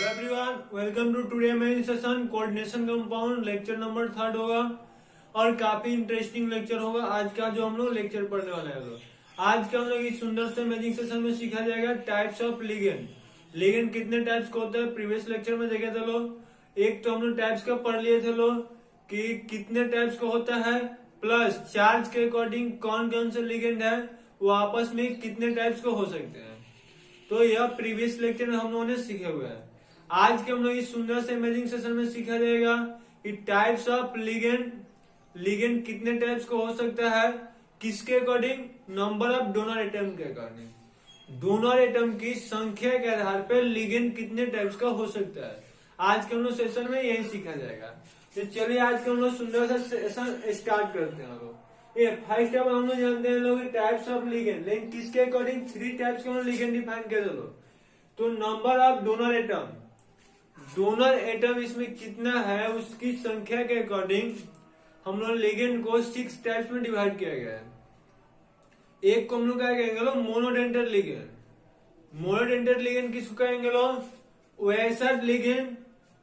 Hello everyone, welcome to today main session. Coordination compound lecture number 3 होगा और काफी interesting lecture होगा आज का जो हम लोग लेक्चर पढ़ने वाले हैं। आज का हम लोग इस सुंदर से इमेजिंग सेशन में सीखा जाएगा टाइप्स ऑफ लिगेंड। लिगेंड कितने टाइप्स का होता है प्रीवियस लेक्चर में देखे थे लोग। एक तो हम लोग टाइप्स का पढ़ लिए थे लोग कि कितने टाइप्स का होता है, प्लस चार्ज के अकॉर्डिंग कौन कौन से लिगेंड है वो आपस में कितने टाइप्स का हो सकते हैं। तो यह प्रीवियस लेक्चर में हम लोगों ने सीखे हुए हैं। आज के हम लोग इस सुंदर से इमेजिंग सेशन में सीखा जाएगा कि टाइप्स ऑफ लिगेंड, लिगेंड कितने टाइप्स का हो सकता है, किसके according, number of donor atom के अकॉर्डिंग। डोनर एटम की संख्या के आधार पर लिगेंड कितने टाइप्स का हो सकता है। आज के हम लोग सेशन में यही सीखा जाएगा। तो चलिए आज के हम लोग सुंदर सा सेशन स्टार्ट करते हैं। ये फर्स्ट ऑफ हम लोग जानते हैं लोग टाइप्स ऑफ लिगेंड, लेकिन किसके अकॉर्डिंग 3 टाइप्स के हम लोग लिगेंड डिफाइन कर दो। तो number of donor atom, donor atom इसमें कितना है उसकी संख्या के अकॉर्डिंग हम लोग लिगेंड को 6 टाइप्स में डिवाइड किया गया है। एक को हम लोग क्या कहेंगे लोग, मोनोडेंटर लिगेंड। मोनोडेंटर लिगेंड किसको कहेंगे लोग, वैसा लिगेंड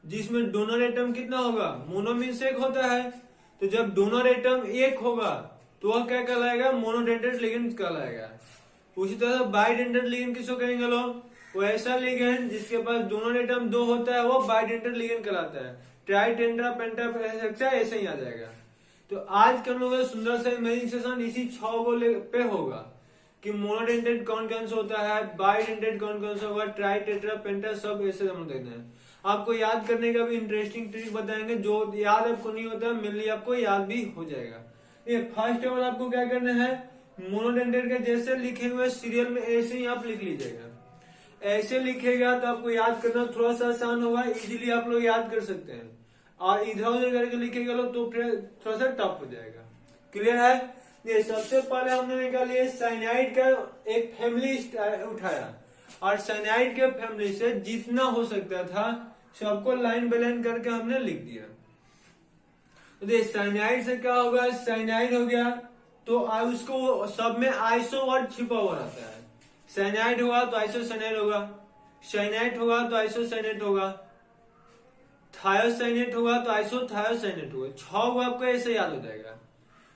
जिसमें डोनर एटम कितना होगा, मोनो मीन्स एक होता है। तो जब डोनर एटम एक होगा तो वह क्या कहलाएगा, मोनोडेंटेड लिगेंड कहलाएगा। उसी तरह बाइडेंटेड लिगेंड किसको कहेंगे लोग, वो ऐसा लिगेंड जिसके पास डोनर एटम 2 होता है वो बाइडेंटेड लिगेंड कहलाता है। ट्राई टेंड्रा पेंटा ऐसे ही आ जाएगा। तो आज के हम लोग सुंदर सा इमेजिंग सेशन इसी 6 को पे होगा कि मोनोडेंटेड कौन कौन सा होता है, बाइडेंटेड कौन कौन सा होगा, ट्राई टेट्रा पेंटा सब ऐसे हम देखना है। आपको याद करने का भी इंटरेस्टिंग ट्रिक बताएंगे, जो याद आपको नहीं होता मेनली आपको याद भी हो जाएगा। ये फर्स्ट ऑफ ऑल आपको क्या करना है, मोनोडेंटेड के जैसे लिखे हुए सीरियल में ऐसे ही आप लिख लीजिएगा। ऐसे लिखेगा तो आपको याद करना थोड़ा सा आसान होगा, इजीली आप लोग याद कर सकते हैं। और इधर उधर करके लिखेगा लोग तो फिर थोड़ा सा टफ हो जाएगा। क्लियर है। ये सबसे पहले हमने निकाली साइनाइड का एक फैमिली उठाया और साइनाइड के फैमिली से जितना हो सकता था सबको लाइन बाय लाइन करके हमने लिख दिया। तो साइनाइड से क्या होगा, साइनाइड हो गया तो उसको सब में आइसो वर्ड छिपा हुआ रहता है। साइनाइड होगा तो आइसोसाइनाइड होगा, साइनाइड होगा तो आइसोसाइनेट होगा, थायोसाइनेट होगा तो आइसोथायोसाइनेट होगा। 6 को आपको ऐसे याद हो जाएगा।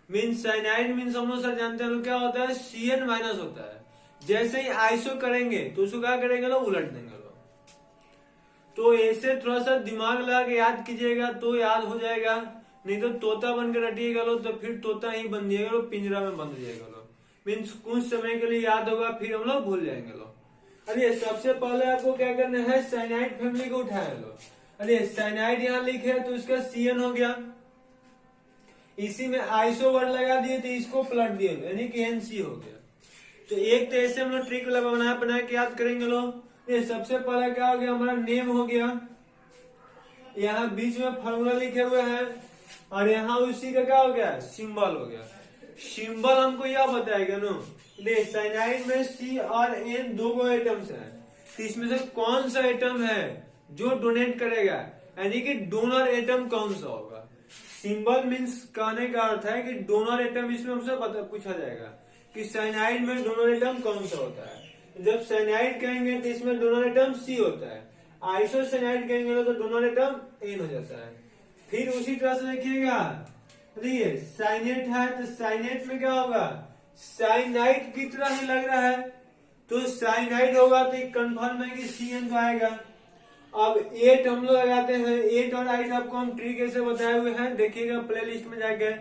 मीन साइनाइड मीन्स हम लोग सर जानते हैं क्या होता है, CN- होता है। जैसे ही आइसो करेंगे तो उसको क्या करेंगे लोग, उलट देंगे लोग। तो ऐसे थोड़ा सा दिमाग लगा के याद कीजिएगा तो याद हो जाएगा, नहीं तो तोता बन के रटिएगा लोग तो फिर तोता ही बन जाएगा लोग, पिंजरा में बंद जाएगा लोग। मीन्स कुछ समय के लिए याद होगा फिर हम लोग भूल जाएंगे लोग। अरे सबसे पहले आपको क्या करना है, साइनाइड फैमिली को उठाया लोग। अरे साइनाइड यहाँ लिखे तो इसका CN हो गया, इसी में आइसो वर्ड लगा दिए तो इसको पलट दिए यानी कि NC हो गया। तो एक तो ऐसे हम लोग ट्रिक बना के याद करेंगे लोग। ये सबसे पहले क्या हो गया, हमारा नेम हो गया, यहाँ बीच में फॉर्मूला लिखे हुए हैं और यहाँ उसी का क्या हो गया, सिंबल हो गया। सिंबल हमको यह बताएगा नो, साइनाइड में C और N 2 एटम्स है, तो इसमें से कौन सा एटम है जो डोनेट करेगा, यानी कि डोनर एटम कौन सा होगा। सिंबल मीन्स कहने का अर्थ है कि डोनर एटम इसमें हमसे पूछा जाएगा कि साइनाइड में डोनर एटम कौन सा होता है। जब साइनाइड कहेंगे तो इसमें डोनर एटम C होता है, आइसोसाइनाइड कहेंगे तो डोनर एटम N हो जाता है। फिर उसी तरह से देखिएगा, देखिए साइनेट है तो साइनेट में क्या होगा, साइनाइड की तरह ही लग रहा है तो साइनाइड होगा तो कंफर्म है कि CN तो आएगा। अब 8 हम लोग लगाते हैं, 8 और 8 आपको हम ट्री कैसे बताए हुए हैं देखिएगा प्ले लिस्ट में जाके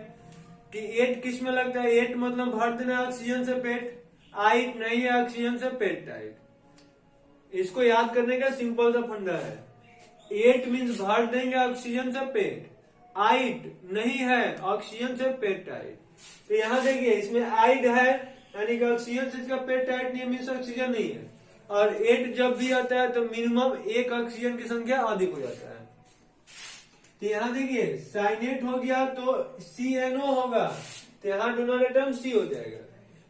कि 8 किस में लगता है। 8 मतलब भर देना ऑक्सीजन से पेट, 8 नहीं है ऑक्सीजन से पेट टाइट। इसको याद करने का सिंपल सा फंडा है। 8 मीन्स भर देंगे ऑक्सीजन से पेट, 8 नहीं है ऑक्सीजन से पेट टाइट। तो यहाँ देखिए इसमें 8 है यानी कि ऑक्सीजन से इसका पेट टाइट नहीं, मीन्स ऑक्सीजन नहीं है। और 8 जब भी आता है तो मिनिमम 1 ऑक्सीजन की संख्या अधिक हो जाता है। तो यहाँ देखिए साइनेट हो गया तो CNO होगा, तो यहाँ डोनर एटम C हो जाएगा।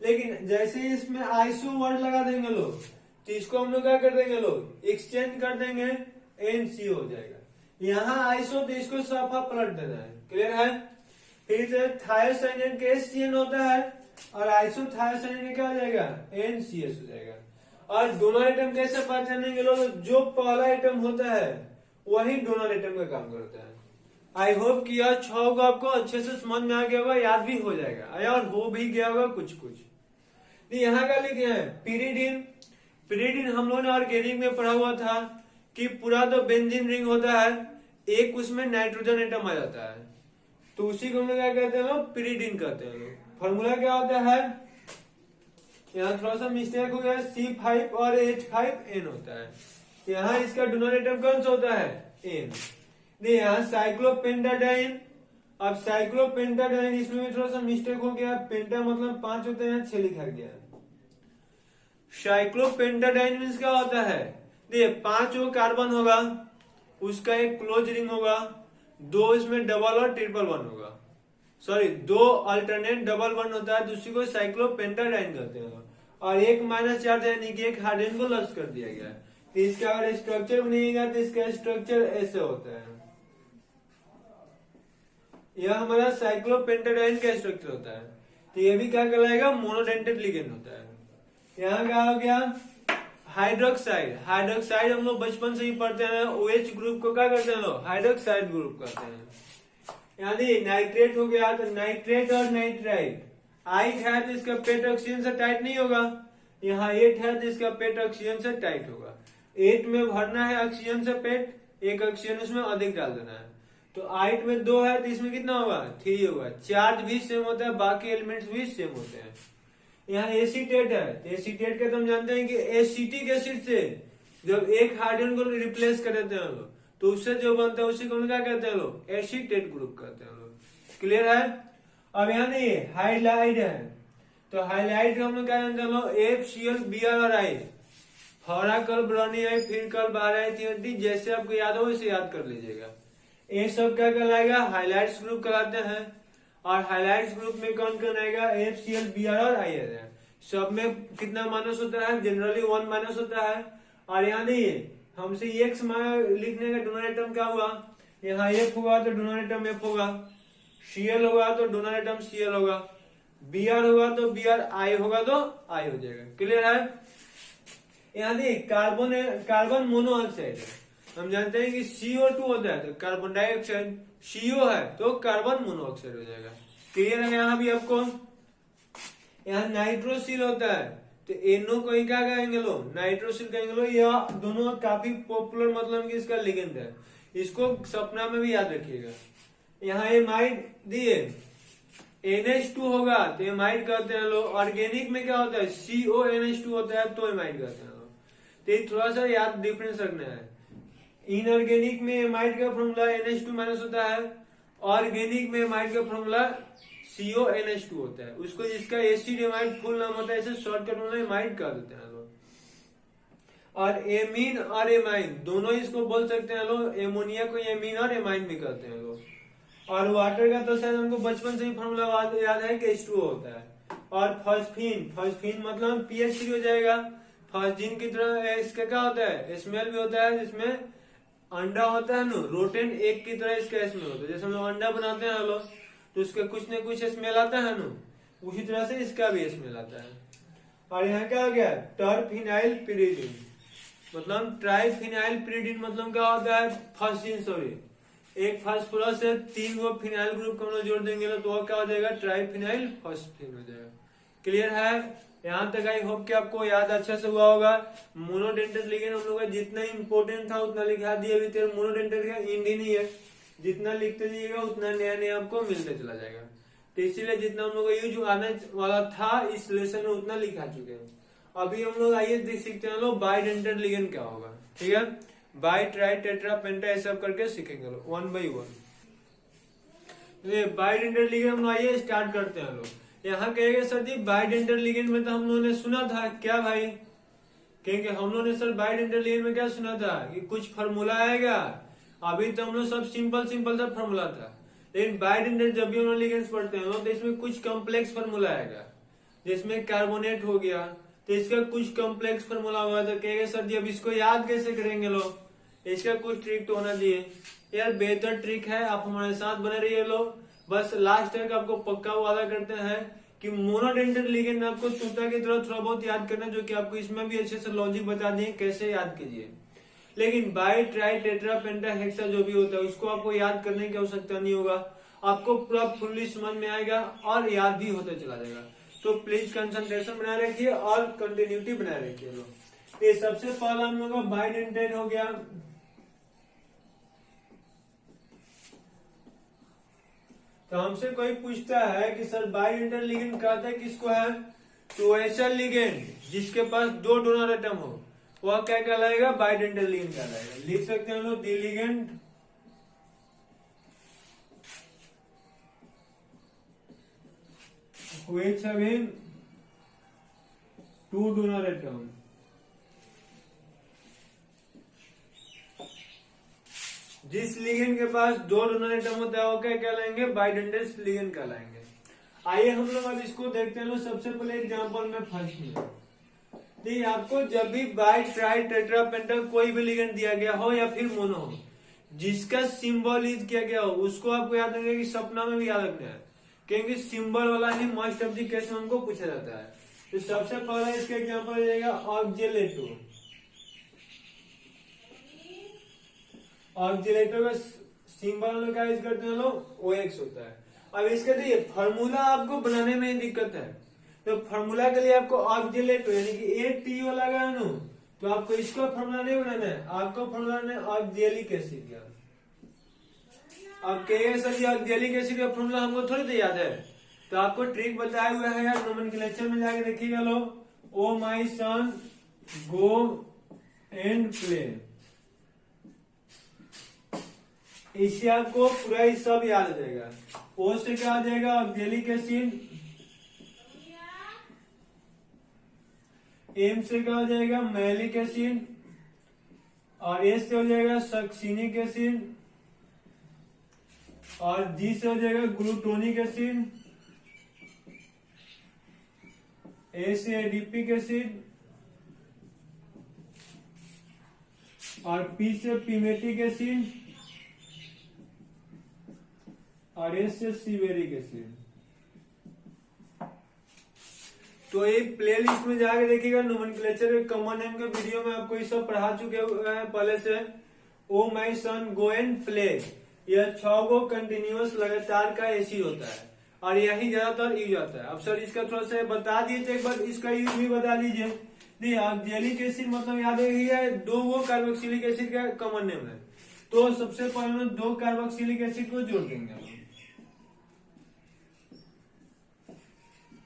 लेकिन जैसे ही इसमें आइसो वर्ड लगा देंगे लोग तो इसको हम लोग क्या कर देंगे लोग, एक्सचेंज कर देंगे, NC हो जाएगा। यहाँ आइसो तो इसको साफा पलट देना है। क्लियर है। फिर थायोसाइनेट के CN होता है और आइसोथायोसाइनेट क्या हो जाएगा, NCS हो जाएगा। और डोनर एटम कैसे पहचानेंगे लोग? जो पहला एटम होता है वही डोनर एटम का काम करता है। आई होप कि यह 6 को आपको अच्छे से समझ में आ गया होगा, याद भी हो जाएगा और हो भी गया होगा कुछ कुछ। यहाँ का लिखे हैं पिरिडिन। पिरिडिन हम लोगों ने ऑर्गेनिक में पढ़ा हुआ था कि पूरा तो बेंजीन रिंग होता है, एक उसमें नाइट्रोजन एटम आ जाता है, तो उसी को हम लोग क्या कहते हैं लोग? पिरिडिन कहते हैं लोग। फॉर्मूला क्या होता है? यहाँ थोड़ा सा मिस्टेक हो गया, C5 और H5N होता है। यहाँ इसका डोनर एटम कौन सा होता है? N। यहाँ साइक्लोपेंटाडाइन। अब साइक्लोपेंटाडाइन इसमें भी थोड़ा सा मिस्टेक हो गया, पेंटा मतलब 5 होते हैं, 6 लिखा गया। साइक्लोपेंटाडाइन मीन्स क्या होता है? देखिए 5 कार्बन होगा, उसका एक क्लोज रिंग होगा, 2 इसमें डबल और ट्रिपल वन होगा, सॉरी 2 अल्टरनेट डबल वन होता है, दूसरी को साइक्लोपेंटाडाइन कहते हैं। और एक -4 यानी कि एक हाइड्रोजन को लॉस कर दिया गया। तो इसका अगर स्ट्रक्चर बनेगा तो इसका स्ट्रक्चर ऐसे होता है। यह हमारा साइक्लोपेंटाडाइन का स्ट्रक्चर होता है। तो ये भी क्या कहलाएगा? मोनोडेंटेड लिगेंड होता है। यहाँ क्या हो गया? हाइड्रोक्साइड। हाइड्रोक्साइड हम लोग बचपन से ही पढ़ते हैं, OH ग्रुप को क्या करते हैं लोग? हाइड्रोक्साइड ग्रुप कहते हैं। यानी नाइट्रेट हो गया तो नाइट्रेट और नाइट्राइट। 8 है तो इसका पेट ऑक्सीजन से टाइट नहीं होगा, यहाँ 8 है तो इसका पेट ऑक्सीजन से टाइट होगा। 8 में भरना है ऑक्सीजन से पेट, एक ऑक्सीजन उसमें अधिक डाल देना है। तो 8 में 2 है तो इसमें कितना होगा? 3 होगा। चार्ज भी सेम होता है, बाकी एलिमेंट्स भी सेम होते हैं। यहाँ एसीटेट है, एसीटेट का तो हम जानते हैं कि एसिटिक एसिड से जब एक हाइड्रोजन को रिप्लेस कर देते हैं लोग तो उससे जो बनता है उसी को क्या कहते हैं लोग? एसीटेट ग्रुप कहते हैं लोग। क्लियर है? अब यहाँ नहीं हाइलाइड है, तो हाइलाइड हम लोग क्या जानते हैं लोग? FCl Br और I। हरा कल ब्राउनी आई, फिर कल बाहर आई थी, जैसे आपको याद हो वैसे याद कर लीजिएगा। ये सब क्या कहलाएगा? हाइलाइट्स ग्रुप कहलाते हैं। और हाइलाइट्स ग्रुप में कौन कौन आएगा? FCl Br और I है। सब में कितना माइनस होता है? जनरली 1 माइनस होता है। और यहाँ नहीं है, हमसे X लिखने का डोनर एटम क्या हुआ? यहाँ F होगा तो डोनर एटम F होगा, Cl होगा तो डोनर एटम Cl होगा, Br होगा तो Br, I होगा तो I हो जाएगा। क्लियर है? यहाँ नहीं कार्बन मोनोऑक्साइड है, हम जानते हैं कि CO2 होता है तो कार्बन डाइऑक्साइड, CO है तो कार्बन मोनोऑक्साइड हो जाएगा। क्लियर है? यहाँ भी आपको यहाँ नाइट्रोसिल होता है तो NO को ही क्या कहेंगे लोग? नाइट्रोसिल कहेंगे लोग। यह दोनों काफी पॉपुलर मतलब कि इसका लिगेंड है, इसको सपना में भी याद रखिएगा। यहाँ एमाइड दिए NH2 होगा तो एमाइड कहते हैं लोग। ऑर्गेनिक में क्या होता है? CONH2 होता है तो एमाइड कहते हैं लोग। तो ये थोड़ा सा याद डिफरेंस रखना है। इनऑर्गेनिक में एमाइड का फॉर्मूला NH2 माइनस होता है, ऑर्गेनिक में एमाइड का फॉर्मूला CONH2 होता है। उसको जिसका एसिड एमाइड फुल नाम होता है इसे शॉर्टकट में एमाइड कह देते हैं लोग। और एमीन और एमाइन दोनों इसको बोल सकते हैं लोग। एमोनिया को एमीन और एमाइन भी कहते हैं लोग। और वाटर का तो शायद हमको बचपन से ही फॉर्मूला याद है कि H2O होता है। और फॉस्फीन मतलब PH3 हो जाएगा। फॉस्फीन की तरह इसका क्या होता है? स्मेल भी होता है, जिसमें अंडा होता है ना, रोटेन एग की तरह इसका स्मेल होता है। जैसे हम लोग अंडा बनाते हैं लोग तो उसका कुछ न कुछ स्मेल आता है ना, उसी तरह से इसका भी स्मेल आता है। और यहाँ क्या हो गया? टरफिनाइल पिरिडिन मतलब ट्राइफिनाइल पिरिडिन मतलब क्या होता है? फॉस्फीन, सॉरी, एक फास्फोरस से 3 गो फिनाइल ग्रुप को हम लोग जोड़ देंगे तो वो क्या हो जाएगा? ट्राइफिनाइल फॉस्फीन हो जाएगा। क्लियर है? यहाँ तक आई होप कि आपको याद अच्छा से हुआ होगा। मोनोडेंटेड लिगेंड हम लोग का जितना इंपोर्टेंट था उतना लिखा दिया। अभी तेरे मोनोडेंटेड का एंड ही नहीं है, जितना लिखते जाइएगा उतना नया नया आपको मिलते चला जाएगा। तो इसीलिए जितना हम लोग का यूज आने वाला था इस लेसन में उतना लिखा चुके हैं। अभी हम लोग आइए देख सकते हैं लोग बाइडेंटेड लिगेंड क्या होगा। ठीक है? बाई, ट्राई, टेट्रा, पेंटा ये सब करके सीखेंगे लोग 1 by 1। बाइडेंटेड लिगेंड हम आइए स्टार्ट करते हैं लोग। यहाँ कहेंगे सर जी बाइडेंटेड लिगेंड में तो हम लोगों ने सुना था क्या भाई? क्योंकि हम लोगों ने सर बाइडेंटेड लिगेंड में क्या सुना था कि कुछ फॉर्मूला आएगा। अभी तो हम लोग सब सिंपल सा फॉर्मूला था, लेकिन बाइडेंटेड जब भी हम लोग लिगेंड्स पढ़ते हैं तो इसमें कुछ कॉम्प्लेक्स फॉर्मूला आएगा। जिसमें कार्बोनेट हो गया तो इसका कुछ कॉम्प्लेक्स फॉर्मूला होगा। तो कहेंगे सर जी अब इसको याद कैसे करेंगे लोग? इसका कुछ ट्रिक तो होना चाहिए यार। बेहतर ट्रिक है, आप हमारे साथ बने रहिए लोग। बस लास्ट तक आपको पक्का वादा करते हैं कि मोनोडेंटेट लिगेंड आपको तूता की तरह थोड़ा बहुत याद करना, जो कि आपको इसमें भी अच्छे से लॉजिक बता दिए कैसे याद कीजिए। लेकिन by try tetra penta hexa जो भी होता है उसको आपको याद करने की आवश्यकता नहीं होगा, आपको पूरा फुल्ली समझ में आएगा और याद भी होता चला जाएगा। तो प्लीज कंसंट्रेशन बनाए रखिए और कंटिन्यूटी बनाए रखिए। लोग ये सबसे पहला हम लोग का बाइडेंटेट हो गया। तो हमसे कोई पूछता है कि सर बाइडेंटेट लिगेंड कहते हैं किसको है, तो ऐसा लिगेंड जिसके पास दो डोनर एटम हो वह क्या कहलाएगा, बाइडेंटेट लिगेंड कहलाएगा। लिख सकते हैं हम लोग the ligand which having two donor atom। जिस लिगेंड के पास दो डोनर एटम होता है वो क्या कहलाएंगे, बाइडेंटेट लिगेंड कहलाएंगे। आइए हम लोग अब इसको देखते हैं। सबसे पहले एग्जांपल में फर्स्ट में देखिए, आपको जब भी बाई ट्राई टेट्रा पेंटा कोई भी लिगेंड दिया गया हो या फिर मोनो हो जिसका सिंबल यूज किया गया हो उसको आपको याद रखना कि सपना में भी याद रखना है, क्योंकि सिंबल वाला ही मोस्ट ऑफ द केस में हमको पूछा जाता है। तो सबसे पहला इसका एग्जांपल हो जाएगा ऑक्जेलेटो। ऑक्जेलेटो का सिंबल लोग क्या यूज करते हैं लोग, OX होता है। अब इसका देखिए फार्मूला आपको बनाने में दिक्कत है, तो फार्मूला के लिए आपको ऑक्जेलेटो यानी कि ATO लगा नो, तो आपको इसका फार्मूला नहीं बनाना है, आपको फार्मूला बनाना है ऑक्जेलिक एसिड का। अब कहेगा सर जी ऑक्जेलिक एसिड का फार्मूला हमको थोड़ी तो याद है, तो आपको ट्रिक बताया हुआ है यार, नोमेनक्लेचर में जाके देखिएगा लो, ओ माई सन गो एंड प्ले, इससे आपको पूरा ही सब याद हो जाएगा। ओ से क्या आ जाएगा, ऑक्जेलिक एसिड, एम से क्या हो जाएगा, मैलिक एसिड, और एस से हो जाएगा सक्सिनिक एसिड, और जी से हो जाएगा ग्लूटोनिक एसिड, ए से एडिपिक एसिड, और पी से पिमेटिक एसिड, और एस से सीवेरिक एसिड। तो एक प्ले लिस्ट में जाके देखिएगा, नोमेनक्लेचर कॉमन नेम के वीडियो में आपको ये सब पढ़ा चुके हुए हैं पहले से। ओ माई सन गो एंड प्ले, यह 6 गो कंटिन्यूअस लगातार का एसिड होता है और यही ज्यादातर यूज होता है। अब सर इसका थोड़ा सा बता दीजिए, एक बार इसका यूज भी बता दीजिए। नहीं, ऑक्जेलिक एसिड मतलब याद रखिए 2 गो कार्बोक्सिलिक एसिड का कॉमन नेम है, तो सबसे पहले 2 कार्बोक्सिलिक एसिड को जोड़ देंगे।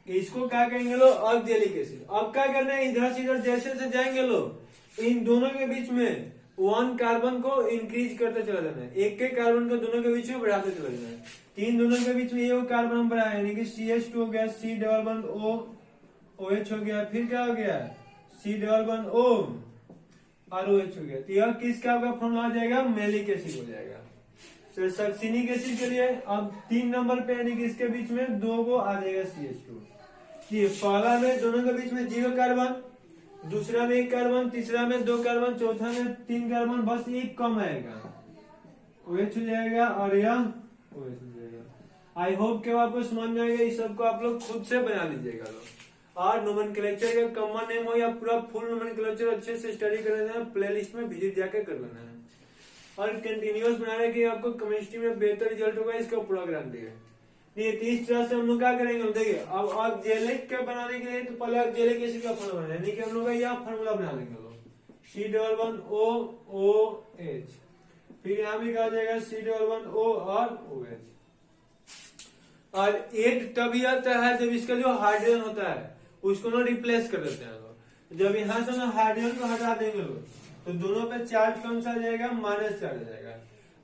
इसको क्या कहेंगे लोग, ऑक्जेलिक एसिड। अब क्या करना है, इधर से इधर जैसे से जाएंगे लोग, इन दोनों के बीच में 1 कार्बन को इंक्रीज करते चला जाना है, एक के कार्बन को दोनों के बीच में बढ़ाते चला जाना है। 3 दोनों के बीच में ये कार्बन हम बढ़ाए, यानी कि CH2 हो गया, C double bond O, OH हो गया, फिर क्या हो गया, C डबल बॉन्ड O और OH हो गया। तो यह किसका आपका फॉर्मूला आ जाएगा, मैलिक एसिड हो जाएगा। सर सक्सिनिक एसिड के लिए अब 3 नंबर पे यानी कि इसके बीच में 2 को आ जाएगा CH2। पहला में दोनों के बीच में 0 कार्बन, दूसरा में 1 कार्बन, तीसरा में 2 कार्बन, चौथा में 3 कार्बन, बस एक कम आएगा, OH हो जाएगा और यह OH हो जाएगा। आई होप कि आपको समझ में आएगा। इस सबको आप लोग खुद से बना लीजिएगा लोग, और नोमेनक्लेचर का कॉमन नेम हो या पूरा फुल नोमेनक्लेचर अच्छे से स्टडी कर लेना है, प्ले लिस्ट में विजिट जाके कर लेना है, और कंटिन्यूअस बनाने की आपको केमिस्ट्री में बेहतर रिजल्ट होगा, इसका पूरा गारंटी है। ये इस तरह से हम लोग क्या करेंगे, देखिए अब ऑक्जेलिक के बनाने के लिए तो पहले ऑक्जेलिक एसिड का फॉर्मूला बनाना है, यानी कि हम लोग यह फॉर्मूला बना लेंगे लोग, C double bond O OH, फिर यहाँ भी कहा जाएगा C डबल बॉन्ड O और OH। और 8 तभी आता है जब इसका जो हाइड्रोजन होता है उसको ना रिप्लेस कर देते हैं लोग। जब यहाँ से ना हाइड्रोजन को हटा देंगे लोग तो दोनों पे चार्ज कौन सा आ जाएगा, माइनस चार्ज आ जाएगा,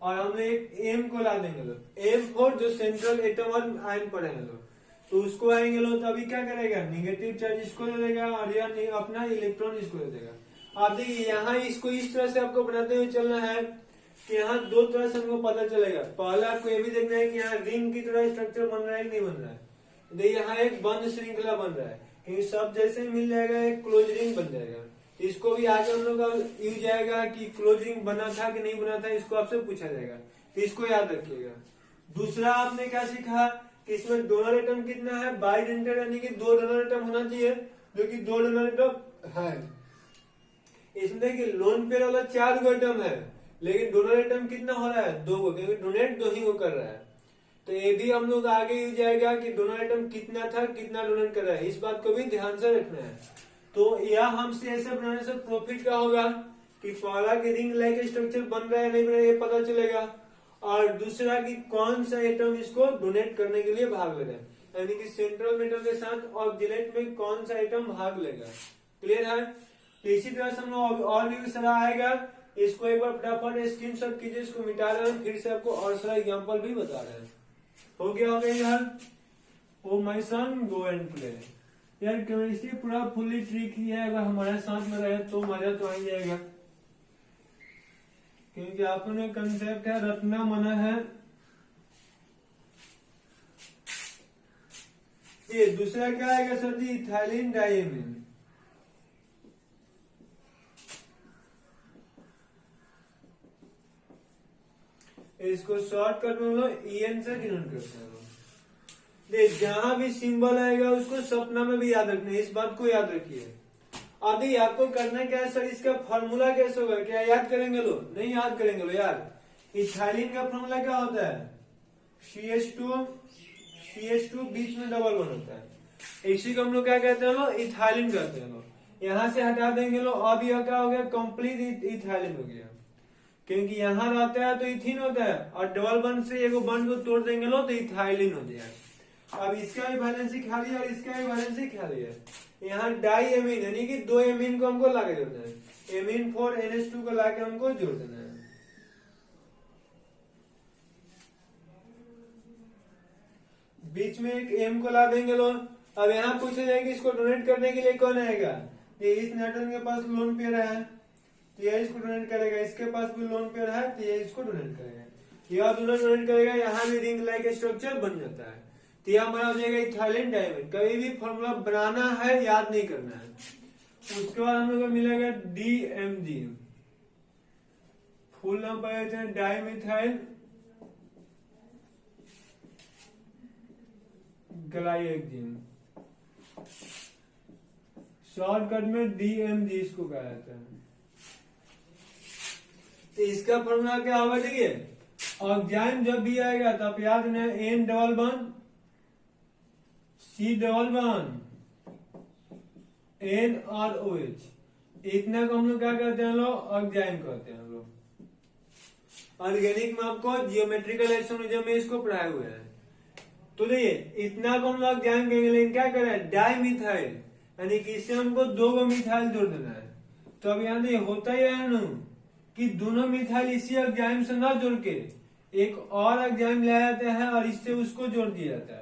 और हम एक M को ला देंगे लोग, M4 जो सेंट्रल एटम और आयन पढ़ेंगे लोग, तो उसको आएंगे लोग तो अभी क्या करेगा, निगेटिव चार्ज इसको दे देगा और यह अपना इलेक्ट्रॉन इसको दे देगा। आप देखिए यहाँ इसको इस तरह से आपको बनाते हुए चलना है कि यहाँ 2 तरह से हमको पता चलेगा। पहले आपको ये भी देखना है कि यहाँ रिंग की तरह स्ट्रक्चर बन रहा है कि नहीं बन रहा है। देखिए यहाँ एक बंद श्रृंखला बन रहा है, क्योंकि सब जैसे मिल जाएगा एक क्लोज रिंग बन जाएगा। इसको भी आगे हम लोग का यूज आएगा कि क्लोज रिंग बना था कि नहीं बना था, इसको आपसे पूछा जाएगा, तो इसको याद रखिएगा। दूसरा आपने क्या सीखा कि इसमें डोनर एटम कितना है, बाइडेंटेड, यानी कि 2 डोनर एटम होना चाहिए, जो कि 2 डोनर एटम है। इसमें देखिए लोन पेयर वाला 4 गो एटम है, लेकिन डोनर एटम कितना हो रहा है, 2 गो, क्योंकि डोनेट 2 ही को कर रहा है। तो ये भी हम लोग आगे यूज आएगा कि डोनर एटम कितना था, कितना डोनेट कर रहा है, इस बात को भी ध्यान से रखना है। तो यह हमसे ऐसे बनाने से प्रॉफिट क्या होगा कि पहला की रिंग लाइक स्ट्रक्चर बन रहा है नहीं बन रहा है ये पता चलेगा, और दूसरा कि कौन सा एटम इसको डोनेट करने के लिए भाग ले रहा है, यानी कि सेंट्रल मेटल के साथ ऑक्जिलेट में कौन सा एटम भाग लेगा। क्लियर है? तो इसी तरह से हम लोग और भी सारा आएगा, इसको एक बार फटाफट स्क्रीनशॉट कीजिए, इसको मिटा रहे हैं, फिर से आपको और सारा एग्जाम्पल भी बता रहे हैं। हो गया यार, oh my son go and play. यार केमिस्ट्री पूरा फुल्ली ट्रिक ही है, अगर हमारे साथ में रहे तो मजा तो आ ही जाएगा, क्योंकि आपने कंसेप्ट है रत्ना मना है। ये दूसरा क्या आएगा सर जी, इथाइलिन डाइएमीन। इसको शॉर्टकट में लोग EN से डिनोट करते हैं। देख जहां भी सिंबल आएगा उसको सपना में भी याद रखना है, इस बात को याद रखिए। अभी आपको करना क्या है सर, इसका फॉर्मूला कैसे होगा, क्या याद करेंगे लोग? नहीं याद करेंगे लोग यार। इथाइलिन का फॉर्मूला क्या होता है, CH2 बीच में डबल बॉन्ड होता है, इसी को हम लोग क्या कहते हैं लोग, इथाइलिन कहते हैं लोग। यहाँ से हटा देंगे लोग, अब यह क्या हो गया, कंप्लीट इथाइलिन हो गया, क्योंकि यहाँ रहता है तो इथिन होता है, और डबल बॉन्ड से एक बॉन्ड को तोड़ देंगे लोग तो इथाइलिन हो जाएगा। अब इसका भी वैलेंसी खाली है और इसका भी वैलेंसी खाली है। यहाँ डाई एमीन यानी कि 2 एमीन को हमको लाके जोड़ना है, एमीन 4 NH2 को लाके हमको जोड़ देना है। बीच में एक एम को ला देंगे लोग। अब यहाँ पूछे जाएंगे इसको डोनेट करने के लिए कौन आएगा, ये इस नाइट्रोजन के पास लोन पेयर है तो ये इसको डोनेट करेगा, इसके पास भी लोन पेयर है तो ये इसको डोनेट करेगा, यह दोनों डोनेट करेगा, यहाँ भी रिंग लाइक स्ट्रक्चर बन जाता है। तो यह हमारा हो जाएगा इथाइलिन डाइएमीन। कभी भी फॉर्मूला बनाना है याद नहीं करना है। उसके बाद हम लोग को मिलेगा DMG, फुल नाम पढ़ लेते हैं, डाइमिथाइल ग्लाइएक्सिन, शॉर्टकट में DMG इसको कहा जाता है। तो इसका फॉर्मूला क्या होगा, देखिए ऑक्साइड जब भी आएगा तो आप याद रखना N double bond C double bond N और OH, इतना को हम लोग क्या कहते हैं लोग, ऑक्साइड कहते हैं लोग। ऑर्गेनिक में आपको जियोमेट्रिकल आइसोमरिज्म में इसको पढ़ाए हुए हैं। तो देखिए इतना को हम लोग ऑक्साइड कहेंगे, लेकिन क्या करें, डाइमिथाइल यानी कि इससे हमको 2 गो मिथाइल जोड़ देना है। तो अब यहाँ देखिए होता ही है ना कि दोनों मिथाइल इसी ऑक्साइड से ना जोड़ के एक और ऑक्साइड लाया जाता है और इससे उसको जोड़ दिया जाता है।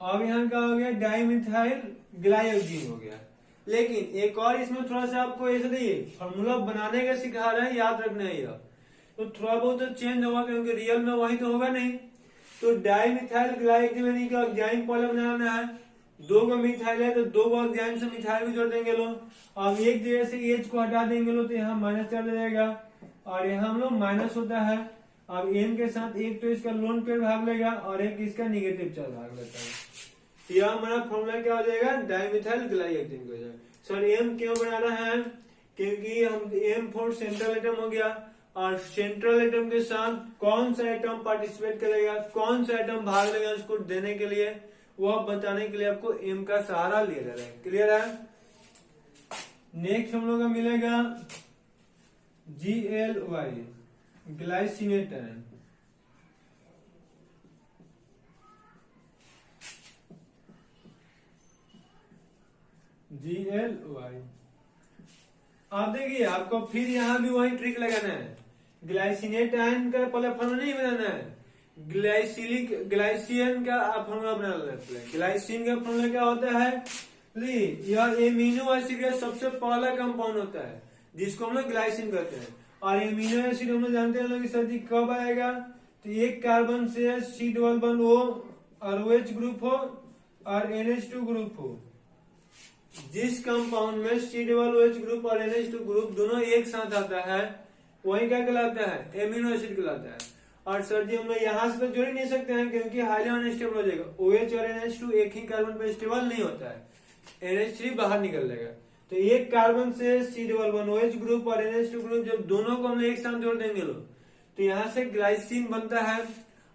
अब यहाँ का हो गया डाइमिथाइल ग्लाइएक्सिन हो गया। लेकिन एक और इसमें थोड़ा सा आपको ऐसे देखिए फॉर्मूला बनाने का सिखा रहे हैं, याद रखना है यह, तो थोड़ा बहुत तो चेंज होगा क्योंकि रियल में वही तो होगा नहीं। तो डाइमिथाइल ग्लाइएक्सिन यानी कि ऑक्साइड पहले बनाना है, 2 गो मिथाइल है तो 2 गो ऑक्साइड से मिथाइल भी जोड़ देंगे लोग। अब एक जगह से एच को हटा देंगे लोग तो यहाँ माइनस चल जाएगा और यहाँ हम लोग माइनस होता है। अब एन के साथ एक तो इसका लोन पेयर भाग लेगा और एक इसका निगेटिव चार्ज भाग लेता है। यह हमारा फॉर्मूला क्या हो जाएगा, डाइमिथाइल ग्लाइएक्सिन हो जाएगा। सर एम क्यों बनाना है, क्योंकि हम M4 सेंट्रल एटम हो गया और सेंट्रल एटम के साथ कौन सा एटम पार्टिसिपेट करेगा, कौन सा एटम भाग लेगा उसको देने के लिए, वो बताने के लिए आपको एम का सहारा लिया जा रहा है। क्लियर है? नेक्स्ट हम लोग का मिलेगा GLY ग्लाइसिनेटन। GLY, आप देखिए आपको फिर यहाँ भी वही ट्रिक लगाना है। ग्लाइसिनेट आयन का पहले फॉर्मूला नहीं बनाना है, ग्लाइसिन का फॉर्मूला बनाना है। ग्लाइसिन का फॉर्मूला क्या होता है, यह एमिनो एसिड का सबसे पहला कंपाउंड होता है जिसको हम लोग ग्लाइसिन कहते हैं। और एमिनो एसिड हम लोग जानते हैं लोग सर जी कब आएगा, तो एक कार्बन से C डबल बॉन्ड O और OH ग्रुप हो और NH2 ग्रुप हो। जिस कंपाउंड में C डबल OH ग्रुप और NH2 ग्रुप दोनों एक साथ आता है वही क्या कहलाता है, एमिनो एसिड कहलाता है। और सर जी हम लोग यहाँ से तो जोड़ ही नहीं सकते हैं क्योंकि हाईली अनस्टेबल हो जाएगा। OH और NH2 एक ही कार्बन पर स्टेबल नहीं होता है, NH3 बाहर निकल जाएगा। तो एक कार्बन से C11OH ग्रुप और NH2 ग्रुप जब दोनों को हम लोग एक साथ जोड़ देंगे लोग, तो यहाँ से ग्लाइसिन बनता है।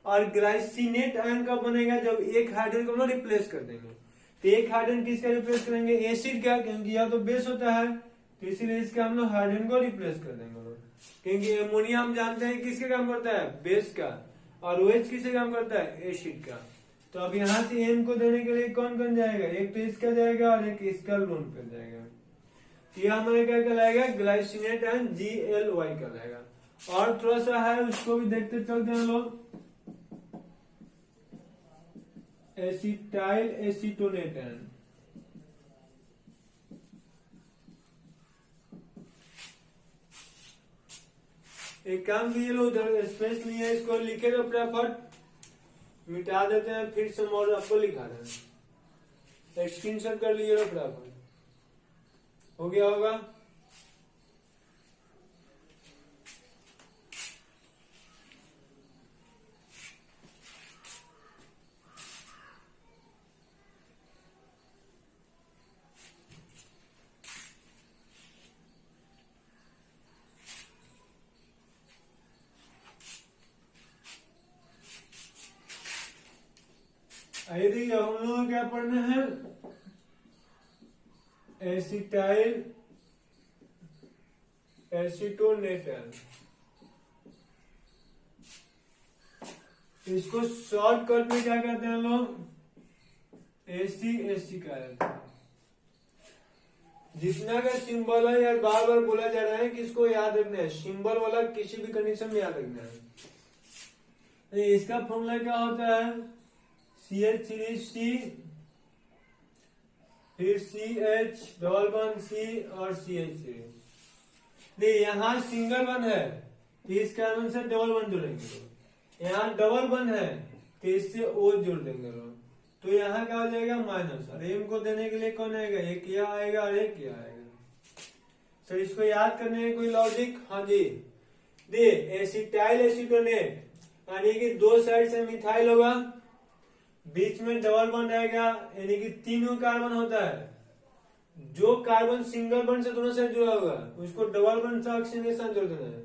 और ग्लाइसिनेट आयन कब बनेगा, जब एक हाइड्रोजन को हम लोग रिप्लेस कर देंगे। तो एक हाइड्रोजन किसका रिप्लेस करेंगे, एसिड का, क्योंकि यह तो बेस होता है, तो इसीलिए इसका हम लोग हाइड्रोजन को रिप्लेस कर देंगे। क्योंकि एमोनिया हम जानते हैं किसके काम करता है, बेस का, और OH किससे काम करता है, एसिड का। तो अब यहाँ से M को देने के लिए कौन कौन जाएगा, एक तो इसका जाएगा और एक इसका लोन कर जाएगा। तो यह हमारे क्या कहलाएगा, ग्लाइसिनेट एंड GLY कहलाएगा। और थोड़ा सा है उसको भी देखते चलते हैं लोग, एसिटाइल एसीटोनेट एंड एक काम कीजिए लोग, उधर स्पेस नहीं है, इसको लिखे दो फटाफट, मिटा देते हैं, फिर से और आपको लिखा देना, स्क्रीनशॉट कर लीजिए फटाफट, हो गया होगा। यदि हम लोग क्या पढ़ना है, एसिटाइल एसीटोनेट, इसको शॉर्टकट में क्या कहते हैं लोग, एसी का है। जितना का सिंबल है यार बार बार बोला जा रहा है कि इसको याद रखना है, सिंबल वाला किसी भी कंडीशन में याद रखना है। इसका फॉर्मूला क्या होता है, CH3C फिर CH डबल बॉन्ड C और CH3। नहीं, यहाँ सिंगल वन है तो इस कार्बन से डबल वन जोड़ेंगे, यहाँ डबल वन है तो इससे O जोड़ देंगे लोग, तो यहाँ क्या हो जाएगा माइनस, और M को देने के लिए कौन आएगा, एक यह आएगा और एक यह आएगा। सर इसको याद करने में कोई लॉजिक, हाँ जी, दे एसिटाइल एसीटोनेट यानी कि दो साइड से मिथाइल होगा, बीच में डबल बॉन्ड आएगा, यानी कि तीनों कार्बन होता है। जो कार्बन सिंगल बॉन्ड से दोनों साइड जुड़ा होगा उसको डबल बॉन्ड से ऑक्सीजन के साथ जोड़ देना है,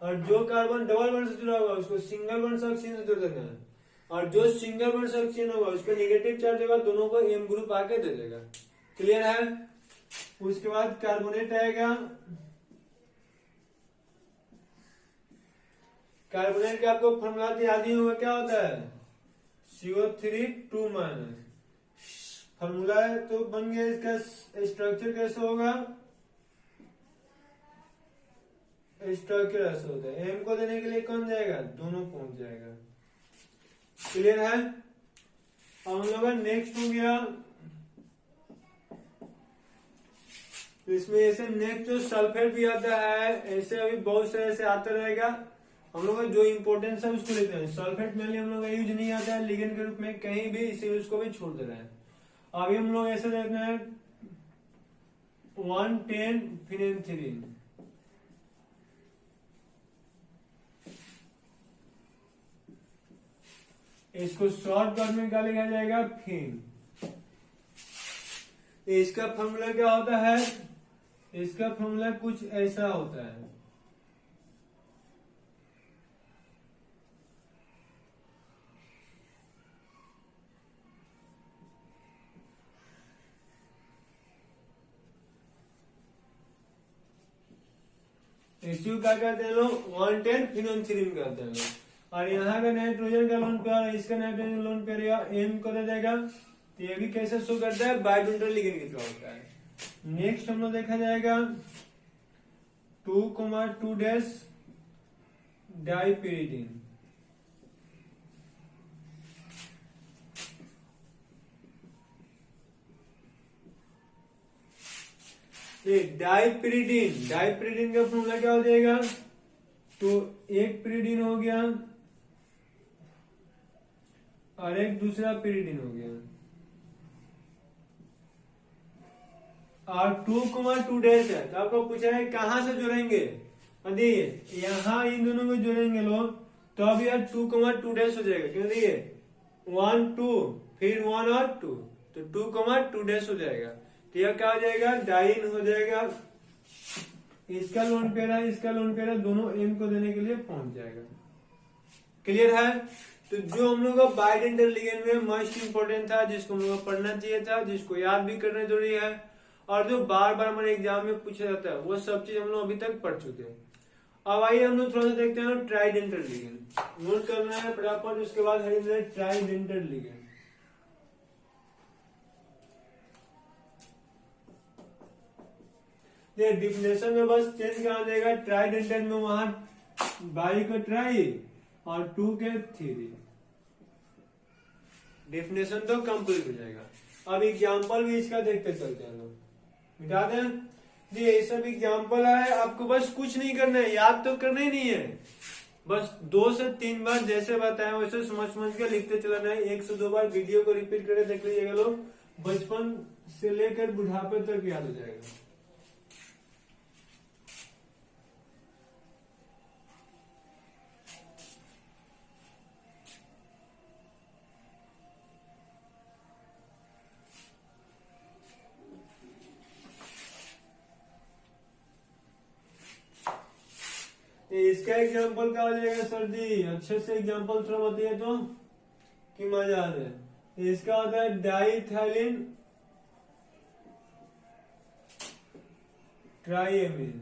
और जो कार्बन डबल बॉन्ड से जुड़ा होगा उसको सिंगल बॉन्ड से ऑक्सीजन से जोड़ देना है, और जो सिंगल बॉन्ड से ऑक्सीजन होगा उसको निगेटिव चार्ज होगा, दोनों को M ग्रुप आके दे देगा। क्लियर है। उसके बाद कार्बोनेट आएगा, कार्बोनेट का आपको फॉर्मूला याद ही होगा, क्या होता है, CO3 2 माइनस, फॉर्मूला है तो बन गया। इसका स्ट्रक्चर कैसे होगा, स्ट्रक्चर ऐसे होता है, M को देने के लिए कौन जाएगा, दोनों पहुंच जाएगा। क्लियर है। अब हम लोग नेक्स्ट हो गया, इसमें ऐसे नेक्स्ट जो सल्फेट भी आता है, ऐसे अभी बहुत से ऐसे आता रहेगा। हम लोग जो इंपोर्टेंस है उसको लेते हैं। सल्फेट मेनली हम लोग यूज नहीं आता है लिगेंड के रूप में कहीं भी, इसीलिए उसको भी छोड़ दे रहे हैं। अभी हम लोग ऐसे देखते हैं 110 फिनेंथ्रीन, इसको शॉर्ट कट में क्या लिखा जाएगा, फिन। इसका फॉर्मूला क्या होता है, इसका फॉर्मूला कुछ ऐसा होता है, इसको क्या कहते हैं लोग, 110 फिनोल्फिनीन कहते हैं लोग। और यहाँ का नाइट्रोजन का लोन पेयर और इसका नाइट्रोजन लोन पेयर या M को दे देगा। तो ये भी कैसे शो करता है, बाइडोंटल लिगेंड की तरह होता है। नेक्स्ट हम लोग देखा जाएगा 2,2 डाइपिरिडीन, डाइपिरिडीन, डाइपिरिडीन का फॉर्मूला क्या हो जाएगा, तो एक पिरिडीन हो गया और एक दूसरा पिरिडीन हो गया, और 2,2 है। तो आपको पूछा है कहां से जोड़ेंगे, देखिए यहाँ इन दोनों को जोड़ेंगे लोग, तो अब यार 2,2 हो जाएगा, क्यों नहीं है 1 2 फिर 1 और 2, तो 2,2 हो जाएगा। तो यह क्या हो जाएगा, डाइन हो जाएगा। इसका लोन पेरा इसका लोन पेरा दोनों एम को देने के लिए पहुंच जाएगा। क्लियर है। तो जो हम लोग का बाइडेंटल लिगेंड में मोस्ट इंपोर्टेंट था, जिसको हम लोग को पढ़ना चाहिए था, जिसको याद भी करना जरूरी है, और जो बार बार हमारे एग्जाम में पूछा जाता है, वो सब चीज हम लोग अभी तक पढ़ चुके हैं। अब आइए हम लोग थोड़ा सा देखते हैं ट्राइडेंटल लिगेंड। नोट करना है फटाफट, उसके बाद है ट्राइडेंटल लिगेंड। ये डिफिनेशन में बस चेंज करा देगा, ट्राइडेंटल में वहां बाई का ट्राई और 2 के 3। डेफिनेशन तो कंप्लीट हो जाएगा। अब एग्जांपल भी इसका देखते चलते हैं लोग, मिटा दें। ये सब एग्जांपल है, आपको बस कुछ नहीं करना है, याद तो करना ही नहीं है, बस 2 से 3 बार जैसे बताया वैसे समझ के लिखते चलाना है। 1 से 2 बार वीडियो को रिपीट करके देख लीजिएगा लोग, बचपन से लेकर बुढ़ापे तक याद हो जाएगा। इसका एग्जांपल क्या हो जाएगा सर जी, अच्छे से एग्जांपल थोड़ा बताइए तो कि मजा आ जाए। इसका होता है डाइथाइलिन ट्राइएमिन।